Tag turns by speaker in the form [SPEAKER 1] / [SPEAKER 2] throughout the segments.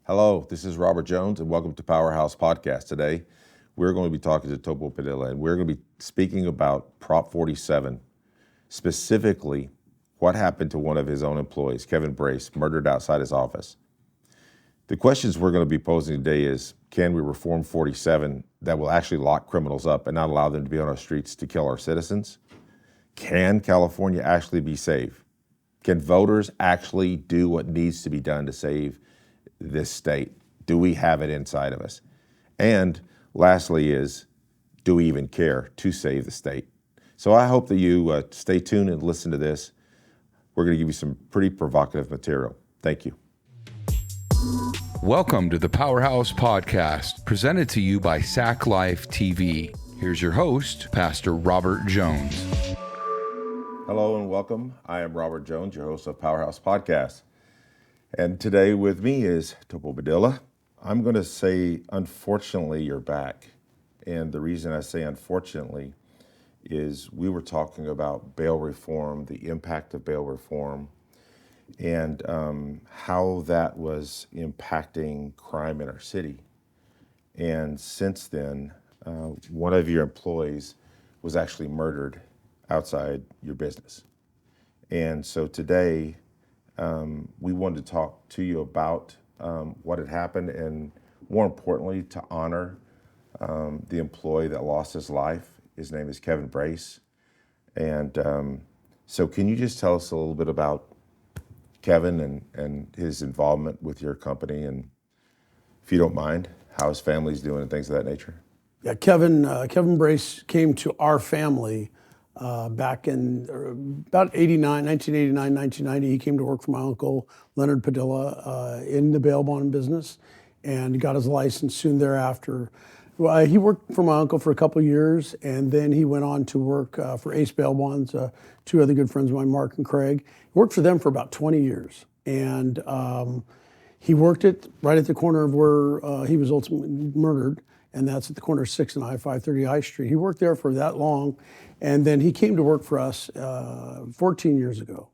[SPEAKER 1] Hello, this is Robert Jones, and welcome to Powerhouse Podcast. Today, we're going to be talking to Topo, and we're going to be speaking about Prop 47, specifically what happened to one of his own employees, Kevin Brace, murdered outside his office. The questions we're going to be posing today is, can we reform 47 that will actually lock criminals up and not allow them to be on our streets to kill our citizens? Can California actually be safe? Can voters actually do what needs to be done to save this state? Do we have it inside of us? And lastly is, do we even care to save the state? So I hope that you stay tuned and listen to this. We're going to give you some pretty provocative material. Thank you.
[SPEAKER 2] Welcome to the Powerhouse Podcast, presented to you by Sac Life TV. Here's your host, Pastor Robert Jones.
[SPEAKER 1] Hello and welcome. I am Robert Jones, your host of Powerhouse Podcast. And today with me is Topo. I'm going to say, unfortunately, you're back. And the reason I say unfortunately is we were talking about bail reform, the impact of bail reform, and how that was impacting crime in our city. And since then, one of your employees was actually murdered outside your business. And so today, we wanted to talk to you about what had happened, and more importantly, to honor the employee that lost his life. His name is Kevin Brace. And so can you just tell us a little bit about Kevin and his involvement with your company, and if you don't mind, how his family's doing and things of that nature?
[SPEAKER 3] Yeah, Kevin Brace came to our family back in about 1989, 1990. He came to work for my uncle, Leonard Padilla, in the bail bond business, and got his license soon thereafter. Well, he worked for my uncle for a couple of years, and then he went on to work for Ace Bail Bonds, two other good friends of mine, Mark and Craig. He worked for them for about 20 years. And he worked right at the corner of where he was ultimately murdered, and that's at the corner of 6th and I-530 I Street. He worked there for that long, and then he came to work for us 14 years ago.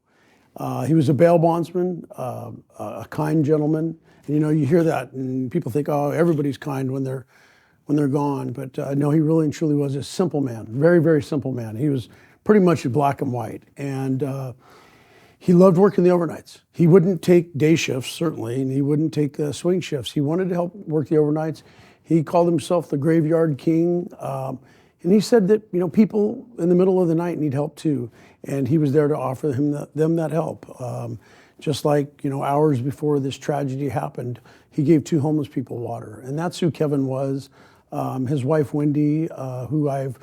[SPEAKER 3] He was a bail bondsman, a kind gentleman. And, you hear that, and people think, oh, everybody's kind when they're gone. But no, he really and truly was a simple man, very, very simple man. He was pretty much black and white. And he loved working the overnights. He wouldn't take day shifts, certainly, and he wouldn't take swing shifts. He wanted to help work the overnights. He called himself the graveyard king. And he said that, people in the middle of the night need help too. And he was there to offer them that help. Just like, hours before this tragedy happened, he gave 2 homeless people water. And that's who Kevin was. His wife, Wendy, who I've,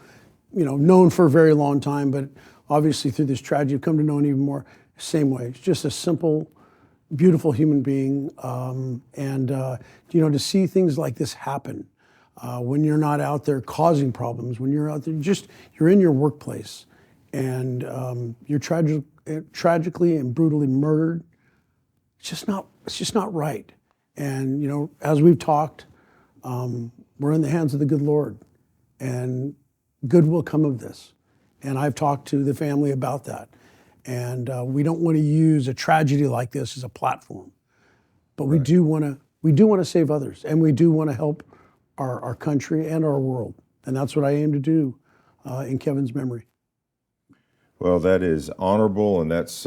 [SPEAKER 3] known for a very long time, but obviously through this tragedy, I've come to know him even more. Same way. It's just a simple, beautiful human being. To see things like this happen when you're not out there causing problems, when you're out there, you're in your workplace and you're tragically and brutally murdered. It's just not right. And, as we've talked, we're in the hands of the good Lord, and good will come of this. And I've talked to the family about that. And we don't want to use a tragedy like this as a platform, but we do want to save others, and we do want to help our country and our world. And that's what I aim to do in Kevin's memory.
[SPEAKER 1] Well, that is honorable, and that's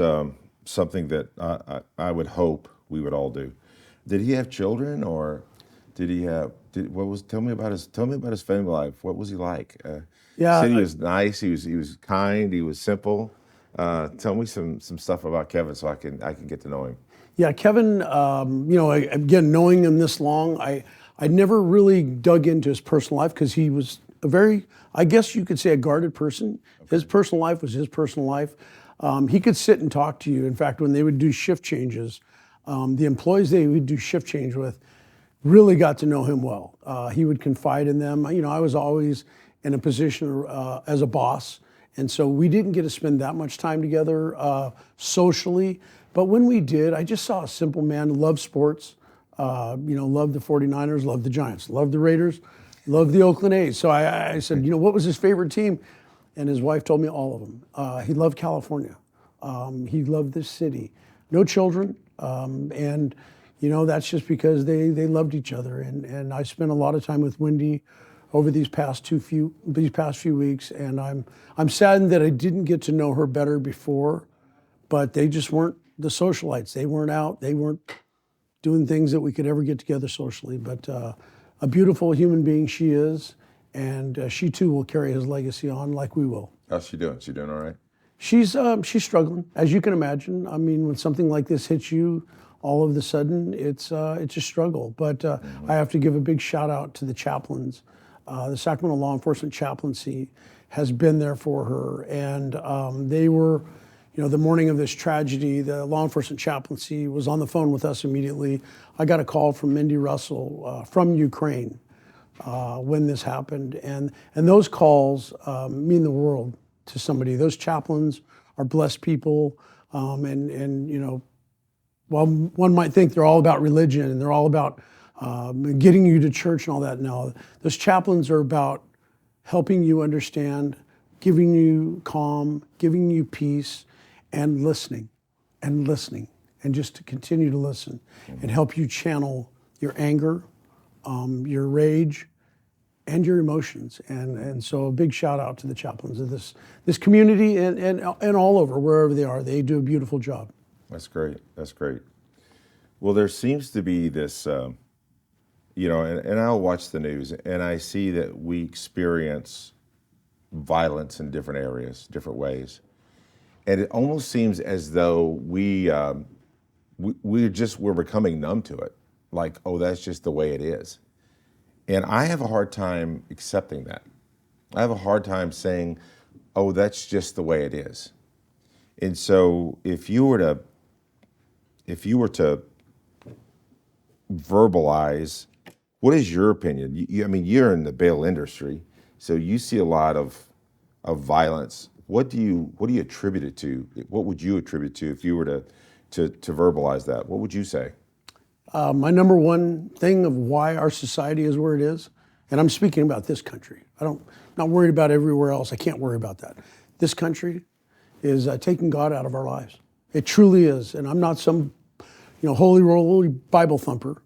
[SPEAKER 1] something that I would hope we would all do. Did he have children, or did he have? Tell me about his family life. What was he like?
[SPEAKER 3] Yeah,
[SPEAKER 1] said he was nice. He was kind. He was simple. Tell me some stuff about Kevin so I can get to know him.
[SPEAKER 3] Yeah, Kevin. Again, knowing him this long, I never really dug into his personal life because he was a very, I guess you could say, a guarded person. Okay. His personal life was his personal life. He could sit and talk to you. In fact, when they would do shift changes, the employees they would do shift change with really got to know him well. He would confide in them. I was always in a position as a boss, and so we didn't get to spend that much time together socially. But when we did, I just saw a simple man who loved sports, loved the 49ers, loved the Giants, loved the Raiders, loved the Oakland A's. So I said, what was his favorite team? And his wife told me all of them. He loved California. He loved this city. No children. And that's just because they loved each other. And I spent a lot of time with Wendy over these past few weeks, and I'm saddened that I didn't get to know her better before, but they just weren't the socialites. They weren't out. They weren't doing things that we could ever get together socially. But a beautiful human being she is, and she too will carry his legacy on like we will.
[SPEAKER 1] How's she doing? She doing all right?
[SPEAKER 3] She's struggling, as you can imagine. I mean, when something like this hits you, all of a sudden, it's a struggle. But I have to give a big shout out to the chaplains. The Sacramento Law Enforcement Chaplaincy has been there for her, and they were, the morning of this tragedy, the law enforcement chaplaincy was on the phone with us immediately. I got a call from Mindy Russell from Ukraine when this happened, and those calls mean the world to somebody. Those chaplains are blessed people, and while one might think they're all about religion and they're all about getting you to church and all that, no, those chaplains are about helping you understand, giving you calm, giving you peace, and listening, and just to continue to listen and help you channel your anger, your rage, and your emotions. And so a big shout out to the chaplains of this community and all over, wherever they are. They do a beautiful job.
[SPEAKER 1] That's great. That's great. Well, there seems to be this, and I'll watch the news and I see that we experience violence in different areas, different ways. And it almost seems as though we're becoming numb to it. Like, oh, that's just the way it is. And I have a hard time accepting that. I have a hard time saying, oh, that's just the way it is. And so if you were to verbalize, what is your opinion? You're in the bail industry, so you see a lot of violence. What do you attribute it to? What would you attribute to if you were to verbalize that? What would you say?
[SPEAKER 3] My number one thing of why our society is where it is, and I'm speaking about this country. I'm not worried about everywhere else. I can't worry about that. This country is taking God out of our lives. It truly is. And I'm not some, holy Bible thumper,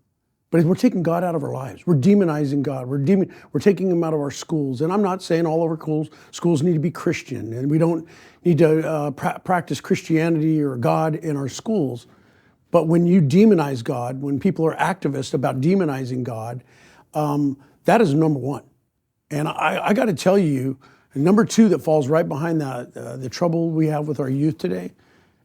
[SPEAKER 3] but we're taking God out of our lives. We're demonizing God. We're taking him out of our schools. And I'm not saying all of our schools need to be Christian, and we don't need to practice Christianity or God in our schools. But when you demonize God, when people are activists about demonizing God, that is number one. And I got to tell you, number two that falls right behind that, the trouble we have with our youth today,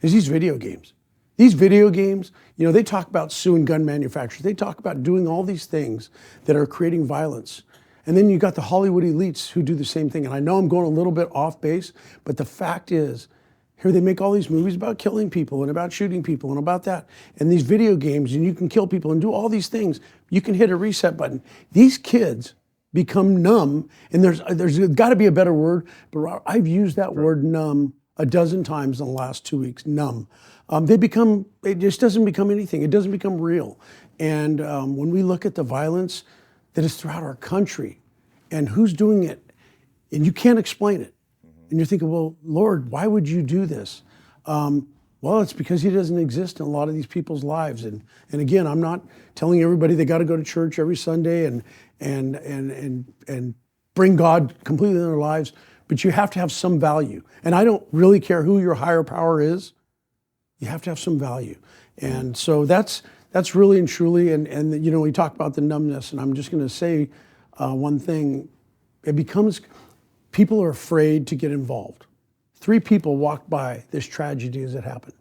[SPEAKER 3] is these video games. These video games, they talk about suing gun manufacturers. They talk about doing all these things that are creating violence. And then you got the Hollywood elites who do the same thing. And I know I'm going a little bit off base, but the fact is, here they make all these movies about killing people and about shooting people and about that. And these video games, and you can kill people and do all these things. You can hit a reset button. These kids become numb, and there's got to be a better word, but I've used that word numb a dozen times in the last 2 weeks, numb. It just doesn't become anything. It doesn't become real. And when we look at the violence that is throughout our country and who's doing it, and you can't explain it. And you're thinking, well, Lord, why would you do this? Well, it's because he doesn't exist in a lot of these people's lives. And again, I'm not telling everybody they got to go to church every Sunday and bring God completely in their lives, but you have to have some value. And I don't really care who your higher power is. You have to have some value. And so that's really and truly, and we talk about the numbness, and I'm just going to say one thing. People are afraid to get involved. 3 people walked by this tragedy as it happened.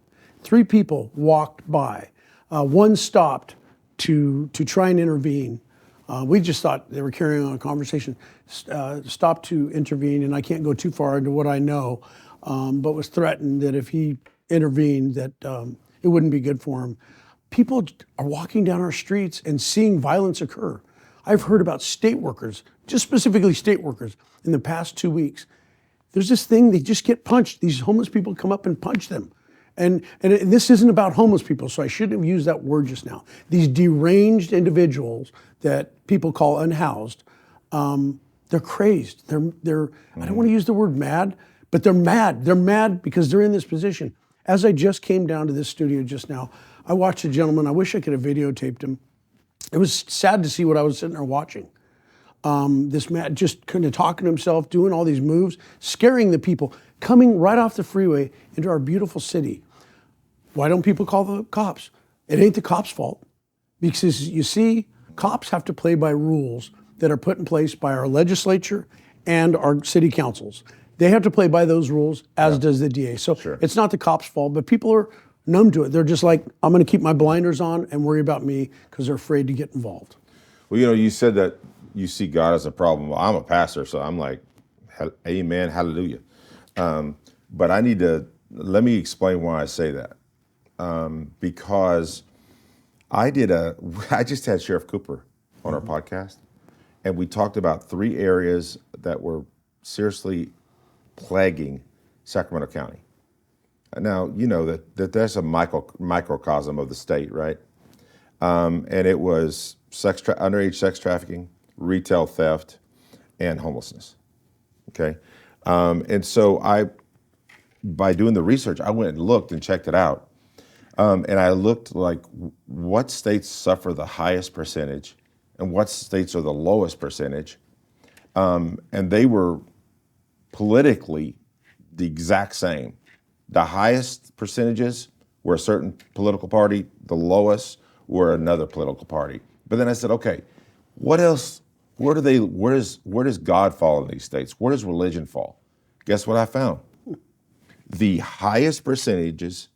[SPEAKER 3] 3 people walked by. One stopped to try and intervene. We just thought they were carrying on a conversation. Stopped to intervene, and I can't go too far into what I know, but was threatened that if he intervened, that it wouldn't be good for him. People are walking down our streets and seeing violence occur. I've heard about state workers, just specifically state workers, in the past 2 weeks. There's this thing, they just get punched. These homeless people come up and punch them. And this isn't about homeless people, so I shouldn't have used that word just now. These deranged individuals that people call unhoused, they're crazed. They're I don't want to use the word mad, but they're mad. They're mad because they're in this position. As I just came down to this studio just now, I watched a gentleman, I wish I could have videotaped him. It was sad to see what I was sitting there watching. This man just kind of talking to himself, doing all these moves, scaring the people, coming right off the freeway into our beautiful city. Why don't people call the cops? It ain't the cops' fault. Because you see, cops have to play by rules that are put in place by our legislature and our city councils. They have to play by those rules, as does the DA. So it's not the cops' fault, but people are numb to it. They're just like, I'm going to keep my blinders on and worry about me because they're afraid to get involved.
[SPEAKER 1] Well, you know, you said that you see God as a problem. Well, I'm a pastor, so I'm like, amen, hallelujah. But let me explain why I say that. Because I just had Sheriff Cooper on our podcast, and we talked about 3 areas that were seriously plaguing Sacramento County. Now, you know that that's a microcosm of the state, right? And it was underage sex trafficking, retail theft, and homelessness. Okay, and so by doing the research, I went and looked and checked it out, and I looked like what states suffer the highest percentage, and what states are the lowest percentage, and they were politically the exact same. The highest percentages were a certain political party, the lowest were another political party. But then I said, okay, what else? Where does God fall in these states? Where does religion fall? Guess what I found? The highest percentages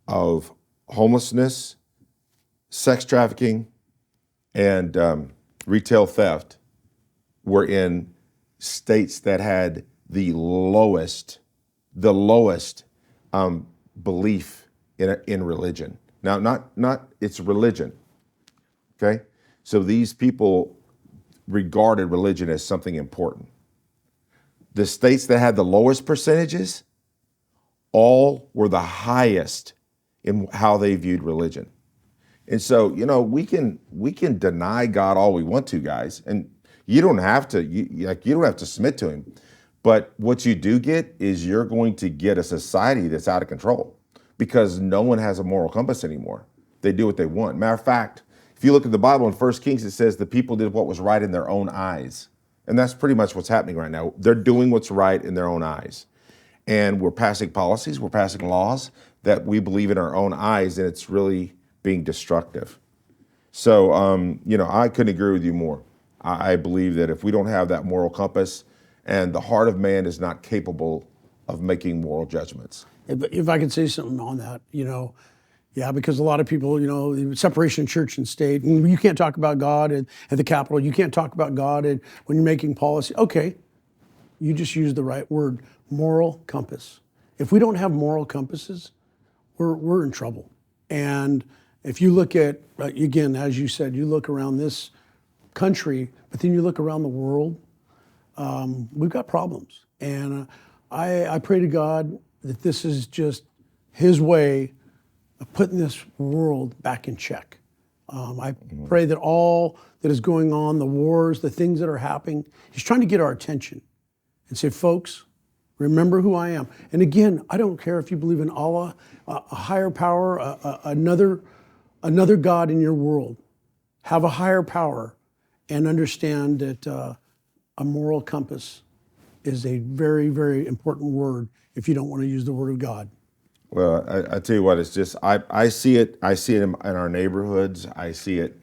[SPEAKER 1] of homelessness, sex trafficking, and retail theft were in states that had the lowest belief in religion. Now, not it's religion, okay? So these people regarded religion as something important. The states that had the lowest percentages all were the highest in how they viewed religion. And so, you know, we can deny God all we want to, guys, and you don't have to you don't have to submit to him. But what you do get is you're going to get a society that's out of control because no one has a moral compass anymore. They do what they want. Matter of fact, if you look at the Bible in 1 Kings, it says the people did what was right in their own eyes. And that's pretty much what's happening right now. They're doing what's right in their own eyes. And we're passing policies, we're passing laws that we believe in our own eyes, and it's really being destructive. So, you know, I couldn't agree with you more. I believe that if we don't have that moral compass, and the heart of man is not capable of making moral judgments.
[SPEAKER 3] If I could say something on that, you know, yeah, because a lot of people, you know, separation of church and state, and you can't talk about God at the Capitol, you can't talk about God when you're making policy. Okay, you just use the right word, moral compass. If we don't have moral compasses, we're in trouble. And if you look at, again, as you said, you look around this country, but then you look around the world, we've got problems. And I pray to God that this is just his way of putting this world back in check. I pray that all that is going on, the wars, the things that are happening, he's trying to get our attention and say, folks, remember who I am. And again, I don't care if you believe in Allah, a higher power, another God in your world. Have a higher power and understand that a moral compass is a very, very important word if you don't want to use the word of God.
[SPEAKER 1] Well, I tell you what, it's just, I see it in our neighborhoods. I see it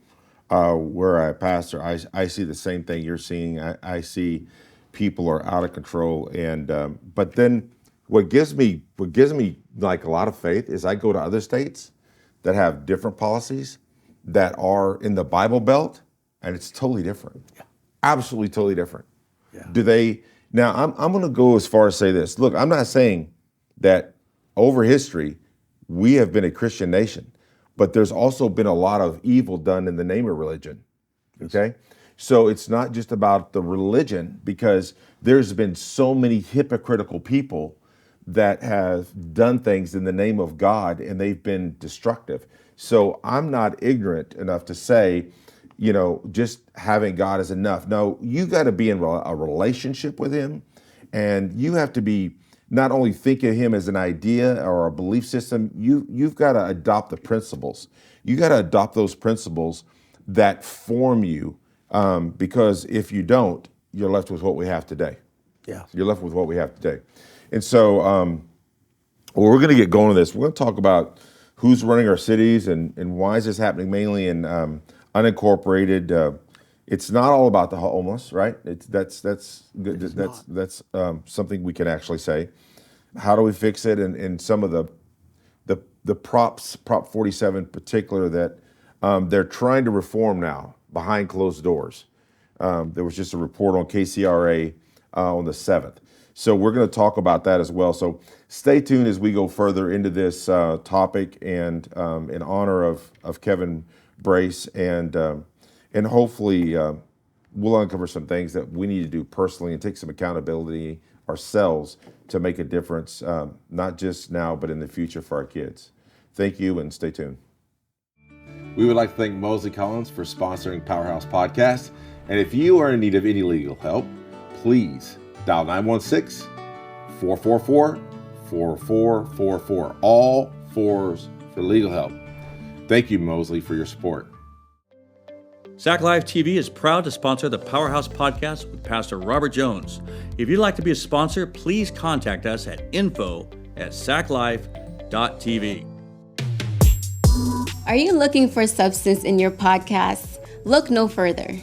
[SPEAKER 1] where I pastor. I see the same thing you're seeing. I see people are out of control. And, but then what gives me like a lot of faith is I go to other states that have different policies that are in the Bible Belt, and it's totally different. Yeah. Absolutely totally different. Yeah. Now I'm going to go as far as say this. Look, I'm not saying that over history we have been a Christian nation, but there's also been a lot of evil done in the name of religion. Okay? So it's not just about the religion, because there's been so many hypocritical people that have done things in the name of God, and they've been destructive. So I'm not ignorant enough to say, you know, just having God is enough. No, you got to be in a relationship with him, and you have to be not only think of him as an idea or a belief system, you've got to adopt the principles. You got to adopt those principles that form you, because if you don't, you're left with what we have today.
[SPEAKER 3] Yeah.
[SPEAKER 1] You're left with what we have today. And so, well, we're going to get going on this. We're going to talk about who's running our cities and why is this happening mainly in unincorporated. It's not all about the homeless, right? That's good. That's something we can actually say. How do we fix it? And some of the Prop 47 in particular that they're trying to reform now behind closed doors. There was just a report on KCRA on the 7th. So we're going to talk about that as well. So stay tuned as we go further into this topic, and in honor of Kevin Brace, and hopefully we'll uncover some things that we need to do personally and take some accountability ourselves to make a difference, not just now, but in the future for our kids. Thank you, and stay tuned. We would like to thank Mosley Collins for sponsoring Powerhouse Podcast. And if you are in need of any legal help, please dial 916-444-4444. All fours for legal help. Thank you, Mosley, for your support.
[SPEAKER 4] Sac Live TV is proud to sponsor the Powerhouse Podcast with Pastor Robert Jones. If you'd like to be a sponsor, please contact us at info@saclife.tv.
[SPEAKER 5] Are you looking for substance in your podcasts? Look no further.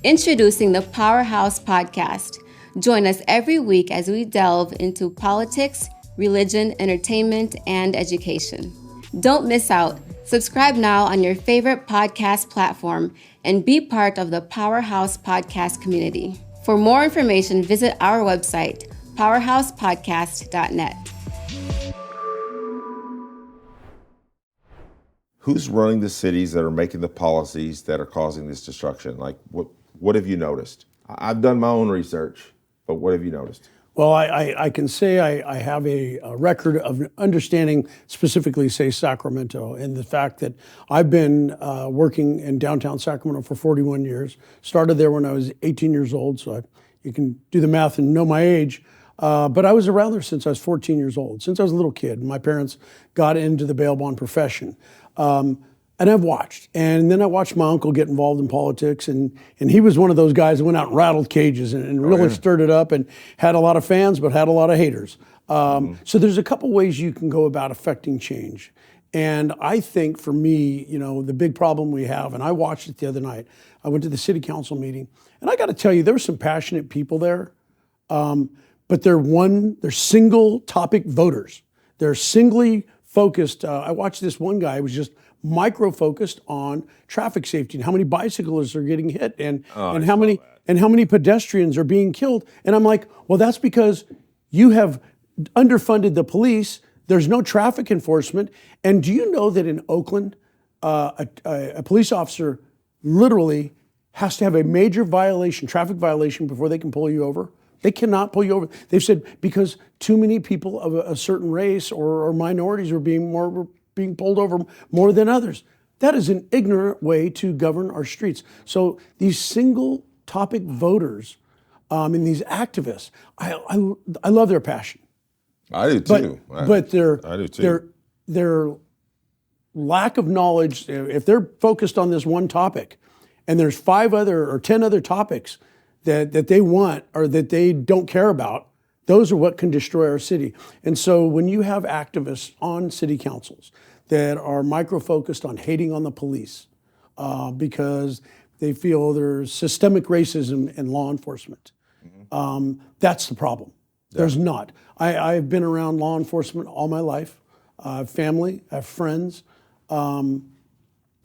[SPEAKER 5] Introducing the Powerhouse Podcast. Join us every week as we delve into politics, religion, entertainment, and education. Don't miss out. Subscribe now on your favorite podcast platform and be part of the Powerhouse Podcast community. For more information, visit our website, powerhousepodcast.net.
[SPEAKER 1] Who's running the cities that are making the policies that are causing this destruction? Like, what have you noticed? I've done my own research, but what have you noticed?
[SPEAKER 3] Well, I can say I have a record of understanding specifically, say, Sacramento, and the fact that I've been working in downtown Sacramento for 41 years. Started there when I was 18 years old, so you can do the math and know my age. But I was around there since I was 14 years old, since I was a little kid. My parents got into the bail bond profession. And I've watched. And then I watched my uncle get involved in politics, and he was one of those guys that went out and rattled cages and really stirred it up and had a lot of fans, but had a lot of haters. So there's a couple ways you can go about affecting change. And I think for me, the big problem we have, and I watched it the other night, I went to the city council meeting, and I got to tell you, there were some passionate people there, but they're single topic voters. They're singly focused. I watched this one guy who was just micro-focused on traffic safety and how many bicyclists are getting hit and how many pedestrians are being killed. And I'm like, well, that's because you have underfunded the police. There's no traffic enforcement. And do you know that in Oakland, a police officer literally has to have a major traffic violation before they can pull you over? They cannot pull you over. They've said because too many people of a certain race or minorities are being pulled over more than others. That is an ignorant way to govern our streets. So these single topic voters and these activists, I love their passion.
[SPEAKER 1] I do too.
[SPEAKER 3] But their lack of knowledge, if they're focused on this one topic and there's 5 other or 10 other topics that they want or that they don't care about, those are what can destroy our city. And so when you have activists on city councils that are micro-focused on hating on the police because they feel there's systemic racism in law enforcement, that's the problem. Yeah. There's not. I've been around law enforcement all my life. I have family, I have friends, and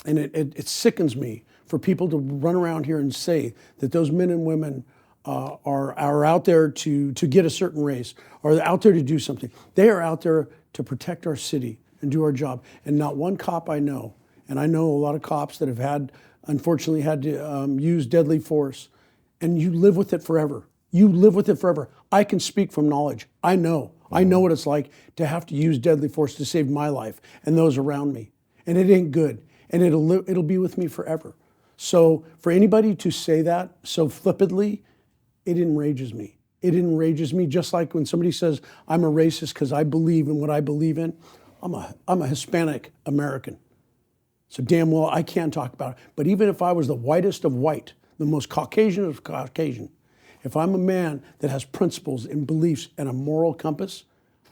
[SPEAKER 3] it sickens me for people to run around here and say that those men and women are out there to get a certain race, or out there to do something. They are out there to protect our city and do our job. And not one cop I know, and I know a lot of cops that have unfortunately had to use deadly force, and you live with it forever. You live with it forever. I can speak from knowledge. I know what it's like to have to use deadly force to save my life and those around me. And it ain't good. And it'll be with me forever. So for anybody to say that so flippantly, it enrages me. It enrages me, just like when somebody says I'm a racist because I believe in what I believe in. I'm a Hispanic American. So damn well I can talk about it. But even if I was the whitest of white, the most Caucasian of Caucasian, if I'm a man that has principles and beliefs and a moral compass,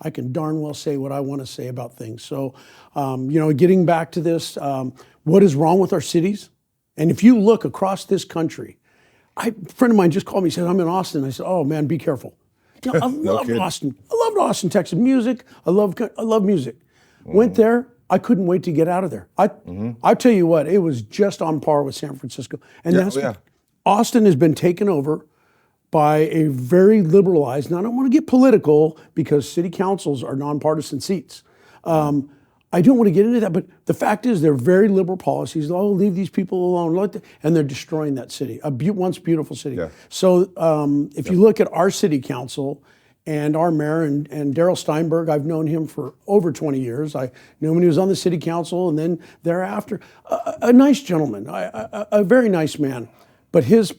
[SPEAKER 3] I can darn well say what I want to say about things. So, getting back to this, what is wrong with our cities? And if you look across this country, a friend of mine just called me and said, I'm in Austin. I said, oh man, be careful. I loved Austin. I loved Austin, Texas. Music, I love music. Went there, I couldn't wait to get out of there. I tell you what, it was just on par with San Francisco. And Austin has been taken over by a very liberalized, and I don't want to get political because city councils are nonpartisan seats. I don't want to get into that, but the fact is they're very liberal policies. Oh, leave these people alone, and they're destroying that city, once beautiful city. Yeah. So if you look at our city council and our mayor and Darrell Steinberg, I've known him for over 20 years. I knew him when he was on the city council, and then thereafter, a nice gentleman, a very nice man. But his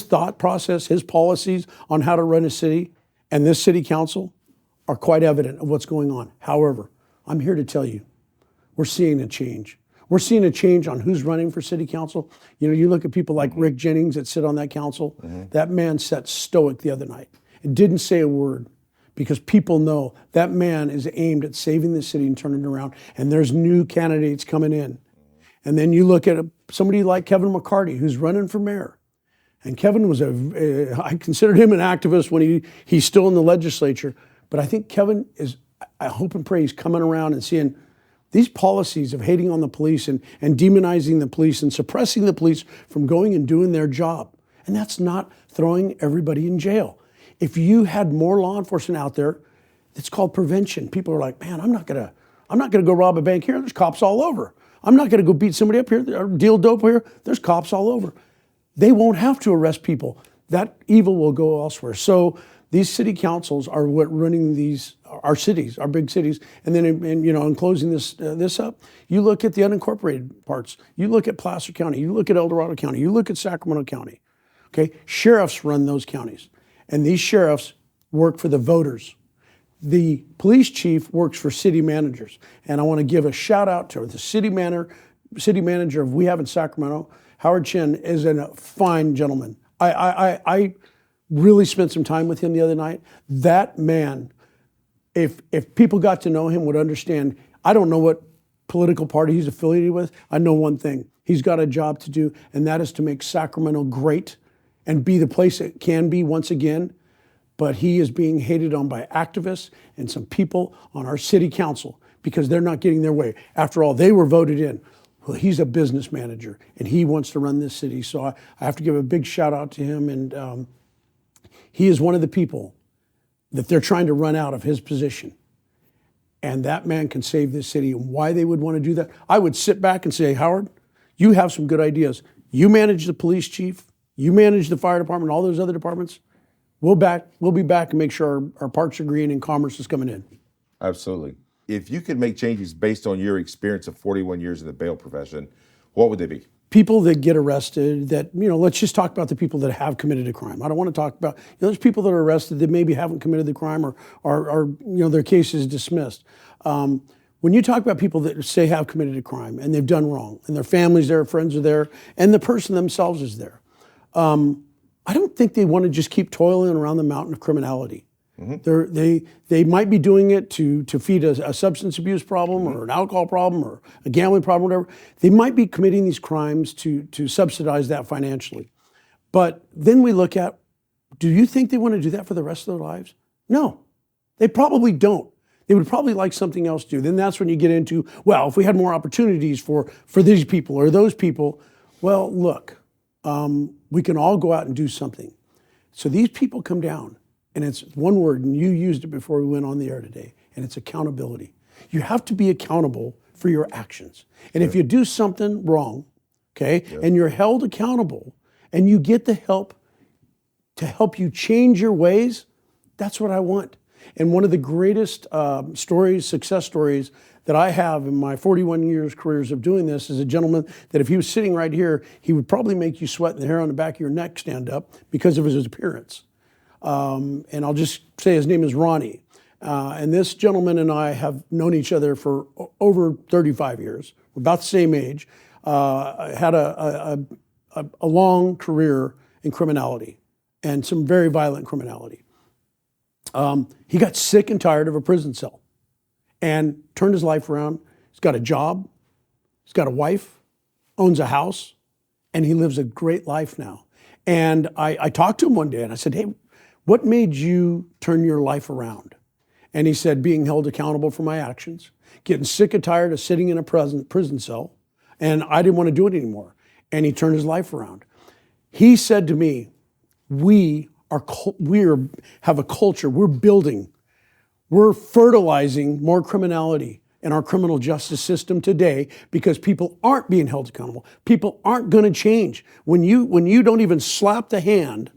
[SPEAKER 3] thought process, his policies on how to run a city and this city council are quite evident of what's going on. However, I'm here to tell you, we're seeing a change. We're seeing a change on who's running for city council. You look at people like Rick Jennings that sit on that council. That man sat stoic the other night and didn't say a word because people know that man is aimed at saving the city and turning it around. And there's new candidates coming in. And then you look at somebody like Kevin McCarty who's running for mayor. And Kevin was I considered him an activist when he's still in the legislature. But I think Kevin is, I hope and pray he's coming around and seeing these policies of hating on the police and demonizing the police and suppressing the police from going and doing their job. And that's not throwing everybody in jail. If you had more law enforcement out there, it's called prevention. People are like, man, I'm not gonna go rob a bank here. There's cops all over. I'm not gonna go beat somebody up here or deal dope here. There's cops all over. They won't have to arrest people. That evil will go elsewhere. So these city councils are what running our cities, our big cities. And then, in closing this up, you look at the unincorporated parts. You look at Placer County. You look at El Dorado County. You look at Sacramento County. Okay, sheriffs run those counties, and these sheriffs work for the voters. The police chief works for city managers, and I want to give a shout out to the city manager we have in Sacramento. Howard Chin is a fine gentleman. I really spent some time with him the other night. That man, if people got to know him, would understand. I don't know what political party he's affiliated with. I know one thing. He's got a job to do, and that is to make Sacramento great and be the place it can be once again. But he is being hated on by activists and some people on our city council because they're not getting their way. After all, they were voted in. Well, he's a business manager, and he wants to run this city. So I have to give a big shout out to him. And he is one of the people that they're trying to run out of his position. And that man can save this city. And why they would want to do that, I would sit back and say, Howard, you have some good ideas. You manage the police chief. You manage the fire department, all those other departments. We'll be back and make sure our parks are green and commerce is coming in.
[SPEAKER 1] Absolutely. If you could make changes based on your experience of 41 years in the bail profession, what would they be? People
[SPEAKER 3] that get arrested that, let's just talk about the people that have committed a crime. I don't want to talk about, there's people that are arrested that maybe haven't committed the crime or their case is dismissed. When you talk about people that say have committed a crime and they've done wrong and their families there, friends are there, and the person themselves is there, I don't think they want to just keep toiling around the mountain of criminality. Mm-hmm. They might be doing it to feed a substance abuse problem or an alcohol problem or a gambling problem, whatever. They might be committing these crimes to subsidize that financially. But then we look at, do you think they want to do that for the rest of their lives? No, they probably don't. They would probably like something else to do. Then that's when you get into, well, if we had more opportunities for these people or those people, well, look, we can all go out and do something. So these people come down. And it's one word, and you used it before we went on the air today, and it's accountability. You have to be accountable for your actions. And if you do something wrong, okay, and you're held accountable, and you get the help to help you change your ways, that's what I want. And one of the greatest success stories that I have in my 41 years careers of doing this is a gentleman that if he was sitting right here, he would probably make you sweat and the hair on the back of your neck stand up because of his appearance. and I'll just say his name is Ronnie. And this gentleman and I have known each other for over 35 years. We're about the same age. Had a long career in criminality and some very violent criminality. He got sick and tired of a prison cell and turned his life around. He's got a job, he's got a wife, owns a house, and he lives a great life now. And I talked to him one day and I said, hey, what made you turn your life around? And he said, being held accountable for my actions, getting sick and tired of sitting in a prison cell, and I didn't want to do it anymore. And he turned his life around. He said to me, we have a culture, we're fertilizing more criminality in our criminal justice system today because people aren't being held accountable. People aren't going to change. When you don't even slap the hand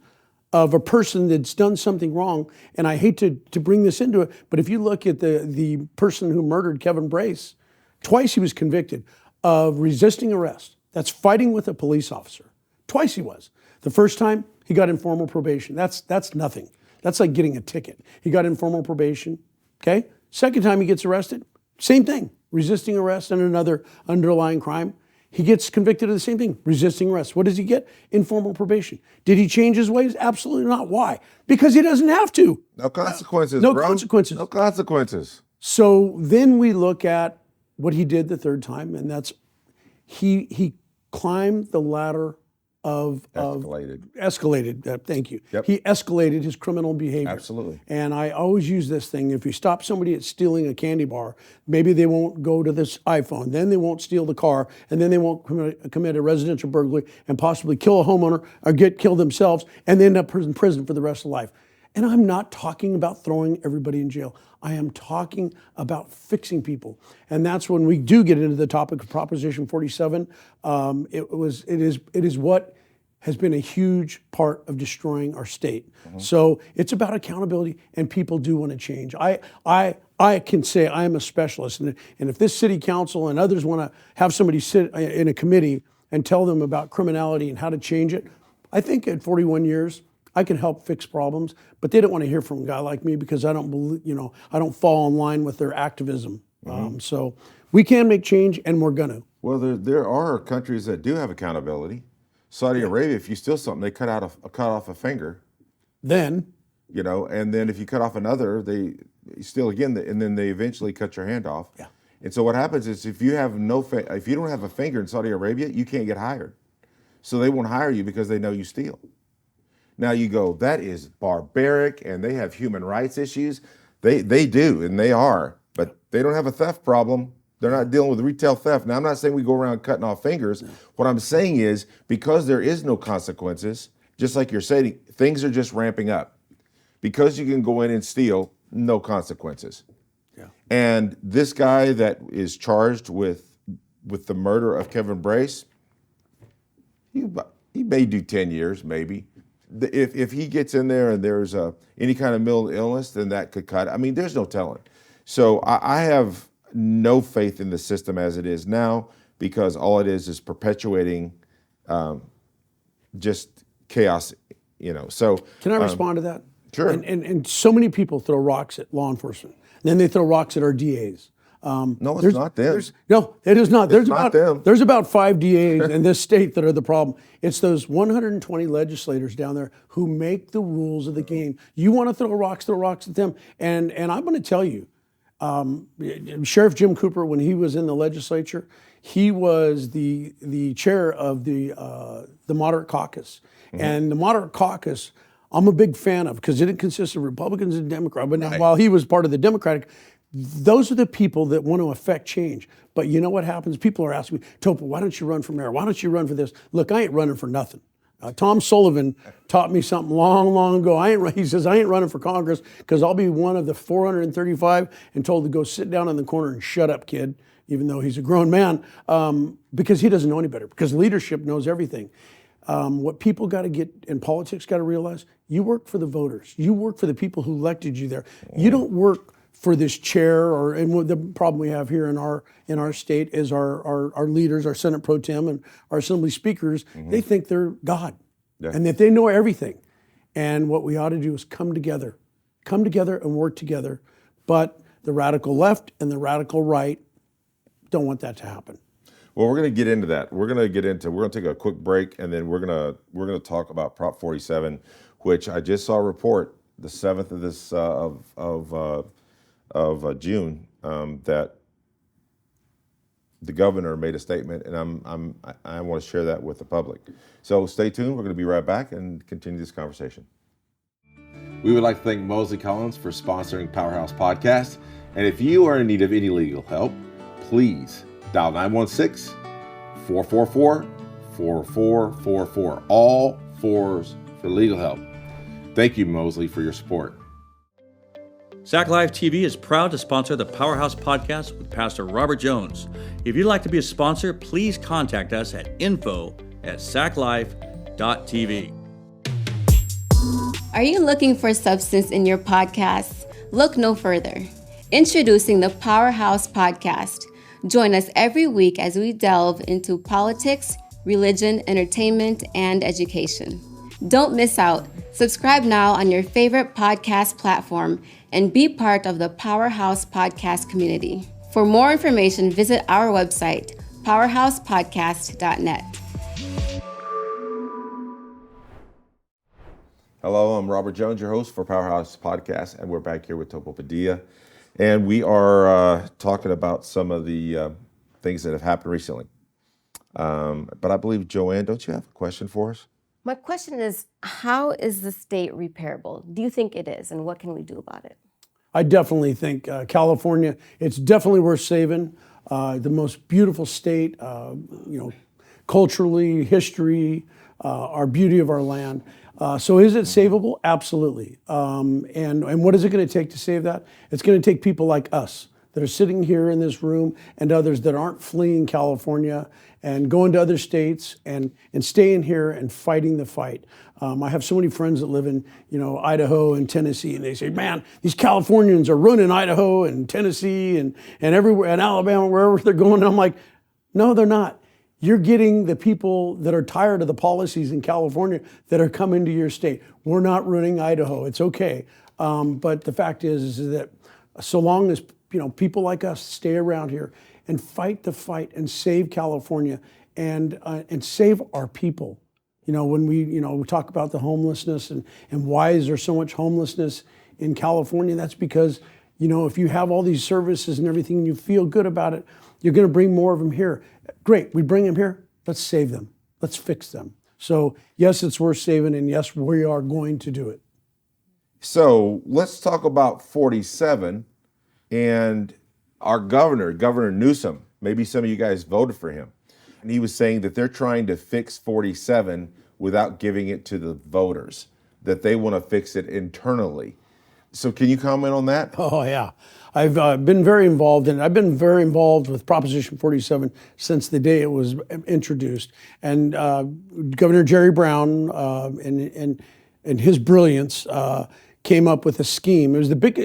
[SPEAKER 3] of a person that's done something wrong, and I hate to bring this into it, but if you look at the person who murdered Kevin Brace, twice he was convicted of resisting arrest. That's fighting with a police officer. Twice he was. The first time, he got informal probation. That's nothing. That's like getting a ticket. He got informal probation, okay? Second time he gets arrested, same thing, resisting arrest and another underlying crime. He gets convicted of the same thing, resisting arrest. What does he get? Informal probation. Did he change his ways? Absolutely not. Why? Because he doesn't have to.
[SPEAKER 1] No consequences,
[SPEAKER 3] No
[SPEAKER 1] bro.
[SPEAKER 3] consequences.
[SPEAKER 1] No consequences.
[SPEAKER 3] So then we look at what he did the third time, and that's he climbed the ladder of escalated. Thank you.
[SPEAKER 1] Yep.
[SPEAKER 3] He escalated his criminal behavior.
[SPEAKER 1] Absolutely.
[SPEAKER 3] And I always use this thing: if you stop somebody at stealing a candy bar, maybe they won't go to this iPhone, then they won't steal the car, and then they won't commit a residential burglary and possibly kill a homeowner or get killed themselves, and they end up in prison for the rest of life. And I'm not talking about throwing everybody in jail. I am talking about fixing people. And that's when we do get into the topic of Proposition 47. It is what has been a huge part of destroying our state. Mm-hmm. So it's about accountability, and people do want to change. I can say I am a specialist, and if this city council and others want to have somebody sit in a committee and tell them about criminality and how to change it, I think at 41 years, I can help fix problems, but they don't want to hear from a guy like me because I don't believe, I don't fall in line with their activism. Mm-hmm. So we can make change, and we're gonna.
[SPEAKER 1] Well, there are countries that do have accountability. Saudi Arabia, if you steal something, they cut off a finger.
[SPEAKER 3] Then,
[SPEAKER 1] and then if you cut off another, they steal again, and then they eventually cut your hand off.
[SPEAKER 3] Yeah.
[SPEAKER 1] And so what happens is if you don't have a finger in Saudi Arabia, you can't get hired. So they won't hire you because they know you steal. Now you go, that is barbaric, and they have human rights issues. They do, and they are, but they don't have a theft problem. They're not dealing with retail theft. Now, I'm not saying we go around cutting off fingers. No. What I'm saying is because there is no consequences, just like you're saying, things are just ramping up. Because you can go in and steal, no consequences. Yeah. And this guy that is charged with the murder of Kevin Brace, he may do 10 years, maybe. If he gets in there and there's any kind of mental illness, then that could cut. I mean, there's no telling. So I have no faith in the system as it is now because all it is perpetuating just chaos. So
[SPEAKER 3] can I respond to that?
[SPEAKER 1] Sure.
[SPEAKER 3] And so many people throw rocks at law enforcement. And then they throw rocks at our DAs.
[SPEAKER 1] No, it's not them.
[SPEAKER 3] No, it is not.
[SPEAKER 1] Them.
[SPEAKER 3] There's about 5 DAs in this state that are the problem. It's those 120 legislators down there who make the rules of the game. You want to throw rocks at them. And I'm going to tell you, Sheriff Jim Cooper, when he was in the legislature, he was the chair of the moderate caucus. Mm-hmm. And the moderate caucus, I'm a big fan of because it consists of Republicans and Democrats. But now, while he was part of the Democratic, those are the people that want to affect change. But you know what happens? People are asking me, Topo, why don't you run for mayor? Why don't you run for this? Look, I ain't running for nothing. Tom Sullivan taught me something long, long ago. He says, I ain't running for Congress because I'll be one of the 435 and told to go sit down in the corner and shut up, kid, even though he's a grown man, because he doesn't know any better, because leadership knows everything. What people got to get in politics got to realize, you work for the voters. You work for the people who elected you there. You don't work for this chair, and the problem we have here in our state is our leaders, our Senate Pro Tem and our Assembly speakers, mm-hmm. They think they're God and that they know everything. And what we ought to do is come together and work together. But the radical left and the radical right don't want that to happen.
[SPEAKER 1] Well, we're going to get into that. We're going to take a quick break, and then we're going to talk about Prop 47, which I just saw a report the 7th of this June that the governor made a statement, and I want to share that with the public. So stay tuned. We're going to be right back and continue this conversation. We would like to thank Mosley Collins for sponsoring Powerhouse Podcast. And if you are in need of any legal help, please dial 916-444-4444. All fours for legal help. Thank you, Mosley, for your support.
[SPEAKER 4] Sac Live TV is proud to sponsor the Powerhouse Podcast with Pastor Robert Jones. If you'd like to be a sponsor, please contact us at info@saclife.tv.
[SPEAKER 5] Are you looking for substance in your podcasts? Look no further. Introducing the Powerhouse Podcast. Join us every week as we delve into politics, religion, entertainment, and education. Don't miss out. Subscribe now on your favorite podcast platform and be part of the Powerhouse Podcast community. For more information, visit our website, powerhousepodcast.net.
[SPEAKER 1] Hello, I'm Robert Jones, your host for Powerhouse Podcast, and we're back here with Topo. And we are talking about some of the things that have happened recently. But I believe, Joanne, don't you have a question for us?
[SPEAKER 6] My question is, how is the state repairable? Do you think it is, and what can we do about it?
[SPEAKER 3] I definitely think California, it's definitely worth saving. The most beautiful state, culturally, history, our beauty of our land. So is it savable? Absolutely. And what is it going to take to save that? It's going to take people like us that are sitting here in this room and others that aren't fleeing California and going to other states and staying here and fighting the fight. I have so many friends that live in, Idaho and Tennessee, and they say, man, these Californians are running Idaho and Tennessee and everywhere, and Alabama, wherever they're going. And I'm like, no, they're not. You're getting the people that are tired of the policies in California that are coming to your state. We're not running Idaho. It's okay. But the fact is that so long as people like us stay around here and fight the fight and save California and save our people. When we talk about the homelessness and why is there so much homelessness in California, that's because, if you have all these services and everything and you feel good about it, you're going to bring more of them here. Great, we bring them here. Let's save them. Let's fix them. So yes, it's worth saving, and yes, we are going to do it.
[SPEAKER 1] So let's talk about 47 and our Governor Newsom. Maybe some of you guys voted for him. And he was saying that they're trying to fix 47 without giving it to the voters, that they want to fix it internally. So can you comment on that?
[SPEAKER 3] Oh, yeah. I've been very involved in it. I've been very involved with Proposition 47 since the day it was introduced. And Governor Jerry Brown and his brilliance came up with a scheme.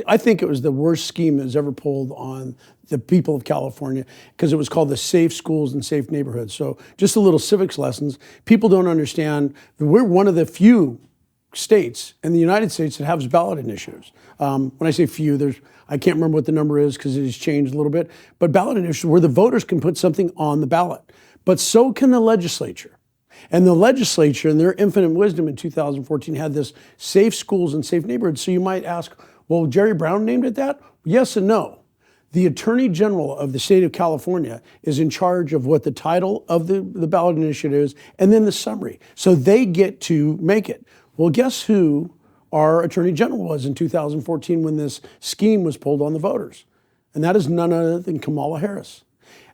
[SPEAKER 3] I think it was the worst scheme that was ever pulled on the people of California, because it was called the Safe Schools and Safe Neighborhoods. So just a little civics lessons. People don't understand that we're one of the few states in the United States that has ballot initiatives. When I say few, I can't remember what the number is because it has changed a little bit, but ballot initiatives where the voters can put something on the ballot. But so can the legislature. And the legislature, in their infinite wisdom in 2014, had this Safe Schools and Safe Neighborhoods. So you might ask, well, Jerry Brown named it that? Yes and no. The Attorney General of the state of California is in charge of what the title of the ballot initiative is and then the summary. So they get to make it. Well, guess who our Attorney General was in 2014 when this scheme was pulled on the voters? And that is none other than Kamala Harris.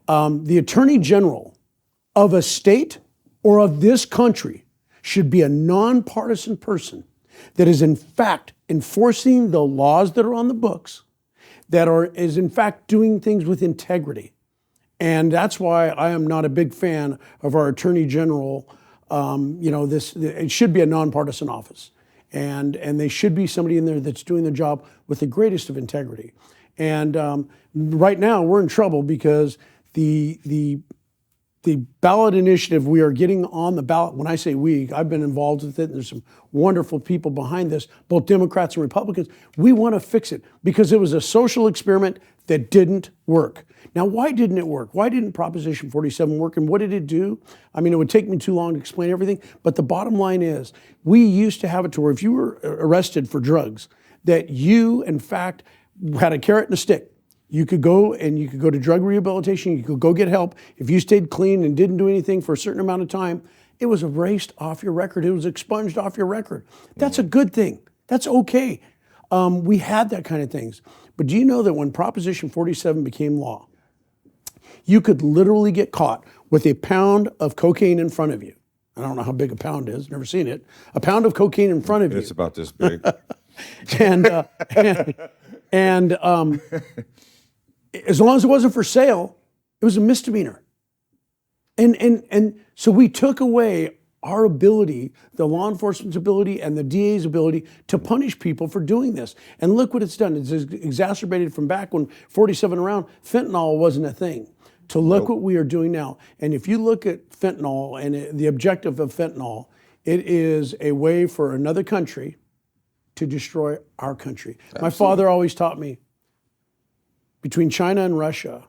[SPEAKER 3] The Attorney General of a state or of this country should be a nonpartisan person that is in fact enforcing the laws that are on the books, is in fact doing things with integrity. And that's why I am not a big fan of our Attorney General. It should be a nonpartisan office. And they should be somebody in there that's doing the job with the greatest of integrity. And right now we're in trouble because the the ballot initiative we are getting on the ballot, when I say we, I've been involved with it, and there's some wonderful people behind this, both Democrats and Republicans. We want to fix it because it was a social experiment that didn't work. Now, why didn't it work? Why didn't Proposition 47 work, and what did it do? I mean, it would take me too long to explain everything, but the bottom line is we used to have it to where if you were arrested for drugs, that you, in fact, had a carrot and a stick. You could go to drug rehabilitation, you could go get help. If you stayed clean and didn't do anything for a certain amount of time, it was erased off your record. It was expunged off your record. That's a good thing. That's okay. We had that kind of things. But do you know that when Proposition 47 became law, you could literally get caught with a pound of cocaine in front of you. I don't know how big a pound is, never seen it. A pound of cocaine in front of you.
[SPEAKER 1] It's about this big.
[SPEAKER 3] and as long as it wasn't for sale, it was a misdemeanor. And so we took away our ability, the law enforcement's ability and the DA's ability to punish people for doing this. And look what it's done. It's exacerbated from back when 47 around, fentanyl wasn't a thing, to look what we are doing now. And if you look at fentanyl and the objective of fentanyl, it is a way for another country to destroy our country. Absolutely. My father always taught me, between China and Russia,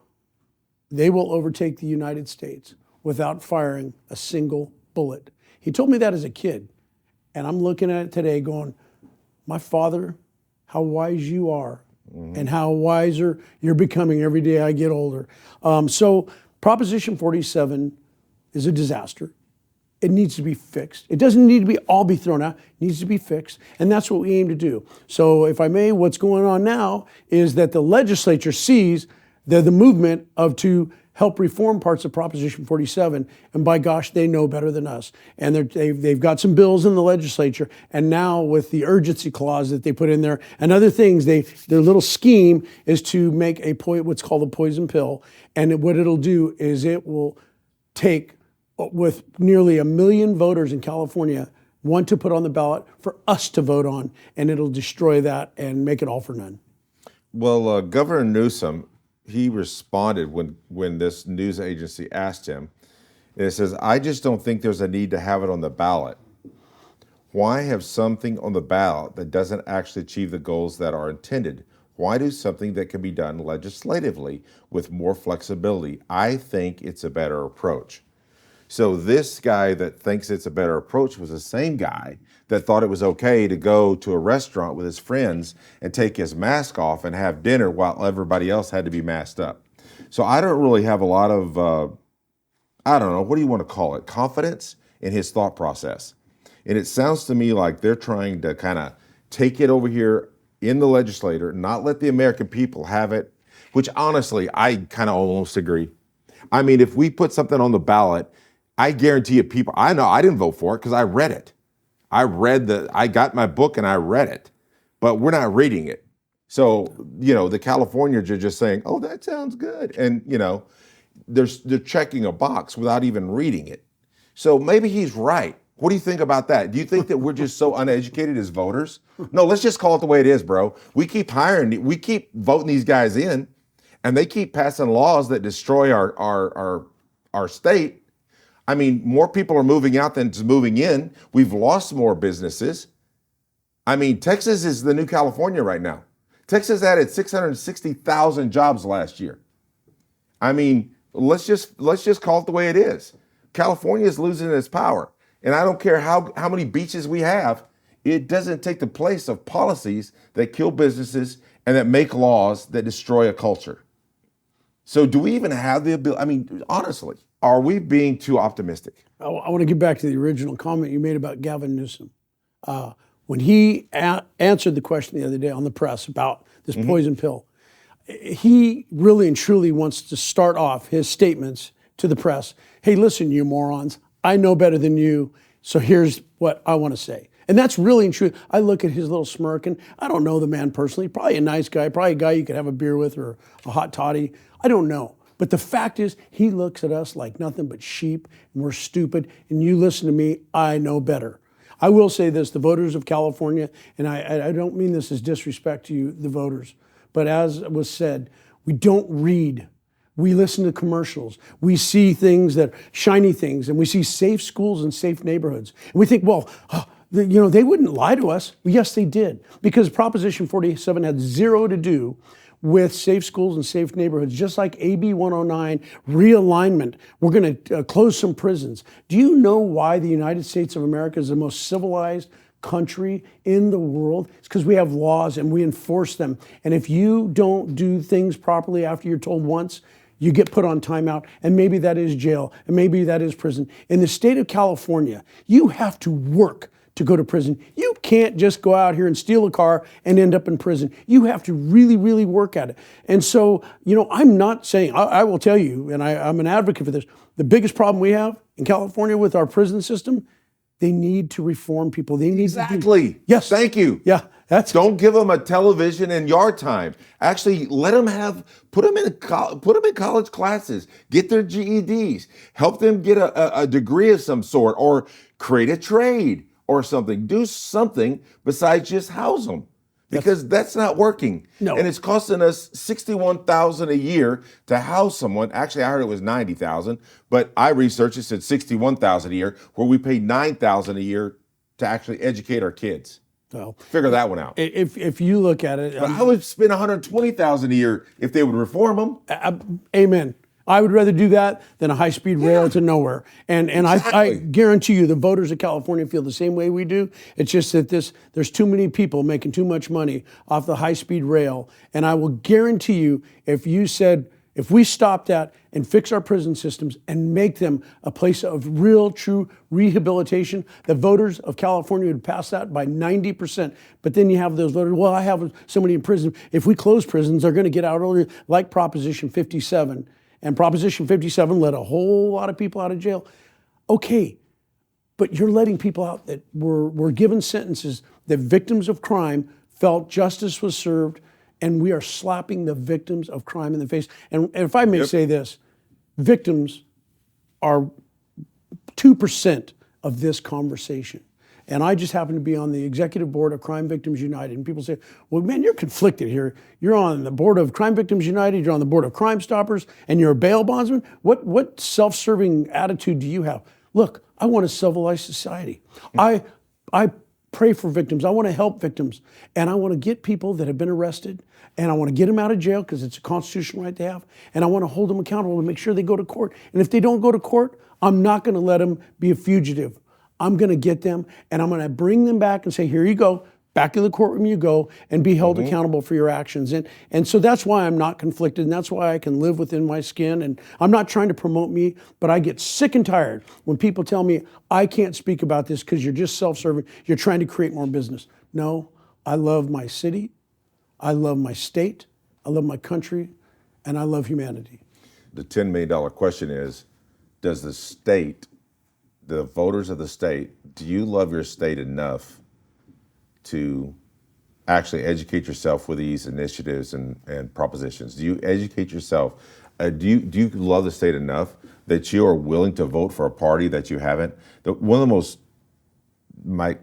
[SPEAKER 3] they will overtake the United States without firing a single bullet. He told me that as a kid. And I'm looking at it today going, my father, how wise you are, and how wiser you're becoming every day I get older. So Proposition 47 is a disaster. It needs to be fixed. It doesn't need to be all be thrown out. It needs to be fixed. And that's what we aim to do. So if I may, what's going on now is that the legislature sees the movement to help reform parts of Proposition 47. And by gosh, they know better than us. And they've got some bills in the legislature. And now with the urgency clause that they put in there and other things, their little scheme is to make what's called a poison pill. And what it'll do is it will take, with nearly 1 million voters in California, want to put on the ballot for us to vote on, and it'll destroy that and make it all for none.
[SPEAKER 1] Well, Governor Newsom, he responded when this news agency asked him, and it says, I just don't think there's a need to have it on the ballot. Why have something on the ballot that doesn't actually achieve the goals that are intended? Why do something that can be done legislatively with more flexibility? I think it's a better approach. So this guy that thinks it's a better approach was the same guy that thought it was okay to go to a restaurant with his friends and take his mask off and have dinner while everybody else had to be masked up. So I don't really have a lot of, I don't know, what do you want to call it, confidence in his thought process. And it sounds to me like they're trying to kind of take it over here in the legislature, not let the American people have it, which honestly, I kind of almost agree. I mean, if we put something on the ballot, I guarantee you people, I know I didn't vote for it because I read it. I got my book and I read it, but we're not reading it. So, the Californians are just saying, oh, that sounds good. And, they're checking a box without even reading it. So maybe he's right. What do you think about that? Do you think that we're just so uneducated as voters? No, let's just call it the way it is, bro. We keep voting these guys in, and they keep passing laws that destroy our state. I mean, more people are moving out than moving in. We've lost more businesses. I mean, Texas is the new California right now. Texas added 660,000 jobs last year. I mean, let's just call it the way it is. California is losing its power. And I don't care how many beaches we have, it doesn't take the place of policies that kill businesses and that make laws that destroy a culture. So do we even have the ability? I mean, honestly, are we being too optimistic?
[SPEAKER 3] I want to get back to the original comment you made about Gavin Newsom. When he answered the question the other day on the press about this poison pill, he really and truly wants to start off his statements to the press. Hey, listen, you morons, I know better than you, so here's what I want to say. And that's really and true. I look at his little smirk, and I don't know the man personally, probably a nice guy, probably a guy you could have a beer with or a hot toddy. I don't know. But the fact is, he looks at us like nothing but sheep, and we're stupid, and you listen to me, I know better. I will say this, the voters of California, and I don't mean this as disrespect to you, the voters, but as was said, we don't read. We listen to commercials. We see things that shiny things, and we see safe schools and safe neighborhoods. And we think, well, they wouldn't lie to us. Well, yes, they did, because Proposition 47 had zero to do with safe schools and safe neighborhoods, just like AB 109 realignment. We're going to close some prisons. Do you know why the United States of America is the most civilized country in the world? It's because we have laws and we enforce them. And if you don't do things properly after you're told once, you get put on timeout, and maybe that is jail, and maybe that is prison. In the state of California, you have to work to go to prison. You can't just go out here and steal a car and end up in prison. You have to really, really work at it. And so, I'm not saying, I will tell you, and I'm an advocate for this, the biggest problem we have in California with our prison system, they need to reform people. They need
[SPEAKER 1] Exactly.
[SPEAKER 3] Yes.
[SPEAKER 1] Thank you.
[SPEAKER 3] Yeah.
[SPEAKER 1] Don't give them a television and yard time. Actually, let them put them in college classes, get their GEDs, help them get a degree of some sort, or create a trade or something. Do something besides just house them, because that's not working.
[SPEAKER 3] No.
[SPEAKER 1] And it's costing us $61,000 a year to house someone. Actually, I heard it was $90,000, but I researched it, said $61,000 a year, where we pay $9,000 a year to actually educate our kids.
[SPEAKER 3] Well,
[SPEAKER 1] figure that one out.
[SPEAKER 3] If you look at it,
[SPEAKER 1] But I would spend $120,000 a year if they would reform them.
[SPEAKER 3] Amen. I would rather do that than a high-speed rail to nowhere. And I
[SPEAKER 1] Exactly.
[SPEAKER 3] guarantee you the voters of California feel the same way we do. It's just that there's too many people making too much money off the high-speed rail. And I will guarantee you, if we stop that and fix our prison systems and make them a place of real, true rehabilitation, the voters of California would pass that by 90%. But then you have those voters, well, I have somebody in prison. If we close prisons, they're going to get out earlier, like Proposition 57. And Proposition 57 let a whole lot of people out of jail. Okay, but you're letting people out that were given sentences that victims of crime felt justice was served, and we are slapping the victims of crime in the face. And if I may say this, victims are 2% of this conversation. And I just happen to be on the executive board of Crime Victims United. And people say, well, man, you're conflicted here. You're on the board of Crime Victims United, you're on the board of Crime Stoppers, and you're a bail bondsman? What self-serving attitude do you have? Look, I want a civilized society. I pray for victims. I want to help victims. And I want to get people that have been arrested, and I want to get them out of jail because it's a constitutional right to have. And I want to hold them accountable and make sure they go to court. And if they don't go to court, I'm not going to let them be a fugitive. I'm going to get them, and I'm going to bring them back and say, here you go, back to the courtroom you go, and be held accountable for your actions. And so that's why I'm not conflicted, and that's why I can live within my skin. And I'm not trying to promote me, but I get sick and tired when people tell me, I can't speak about this because you're just self-serving, you're trying to create more business. No, I love my city, I love my state, I love my country, and I love humanity.
[SPEAKER 1] The $10 million question is, does the voters of the state, do you love your state enough to actually educate yourself with these initiatives and propositions? Do you educate yourself? Do you love the state enough that you are willing to vote for a party that you haven't? One of the my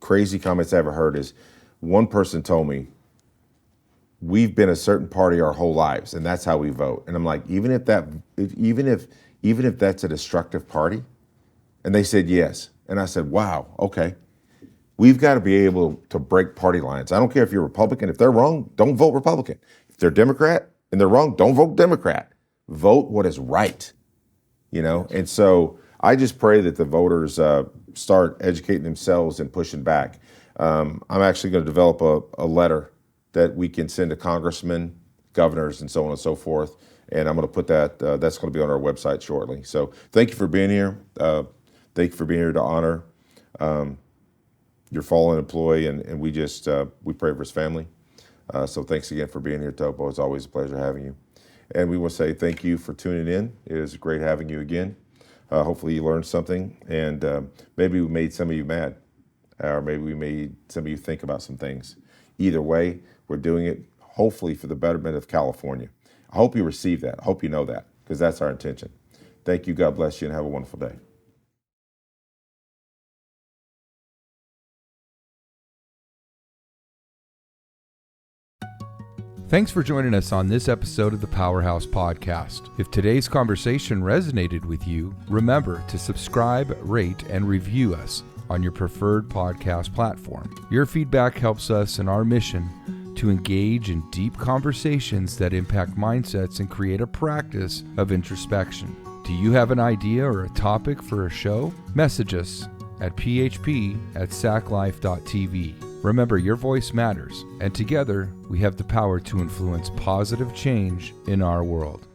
[SPEAKER 1] crazy comments I ever heard is, one person told me, we've been a certain party our whole lives, and that's how we vote. And I'm like, even if that's a destructive party? And they said yes. And I said, wow, okay. We've got to be able to break party lines. I don't care if you're Republican. If they're wrong, don't vote Republican. If they're Democrat and they're wrong, don't vote Democrat. Vote what is right, And so I just pray that the voters start educating themselves and pushing back. I'm actually going to develop a letter that we can send to congressmen, governors, and so on and so forth. And I'm going to put that's going to be on our website shortly. So thank you for being here. Thank you for being here to honor your fallen employee, and we pray for his family. So thanks again for being here, Topo. It's always a pleasure having you. And we will say thank you for tuning in. It is great having you again. Hopefully you learned something, and maybe we made some of you mad, or maybe we made some of you think about some things. Either way, we're doing it hopefully for the betterment of California. I hope you receive that. I hope you know that, because that's our intention. Thank you. God bless you, and have a wonderful day.
[SPEAKER 2] Thanks for joining us on this episode of the Powerhouse Podcast. If today's conversation resonated with you, remember to subscribe, rate, and review us on your preferred podcast platform. Your feedback helps us in our mission to engage in deep conversations that impact mindsets and create a practice of introspection. Do you have an idea or a topic for a show? Message us at php@saclife.tv. Remember, your voice matters, and together we have the power to influence positive change in our world.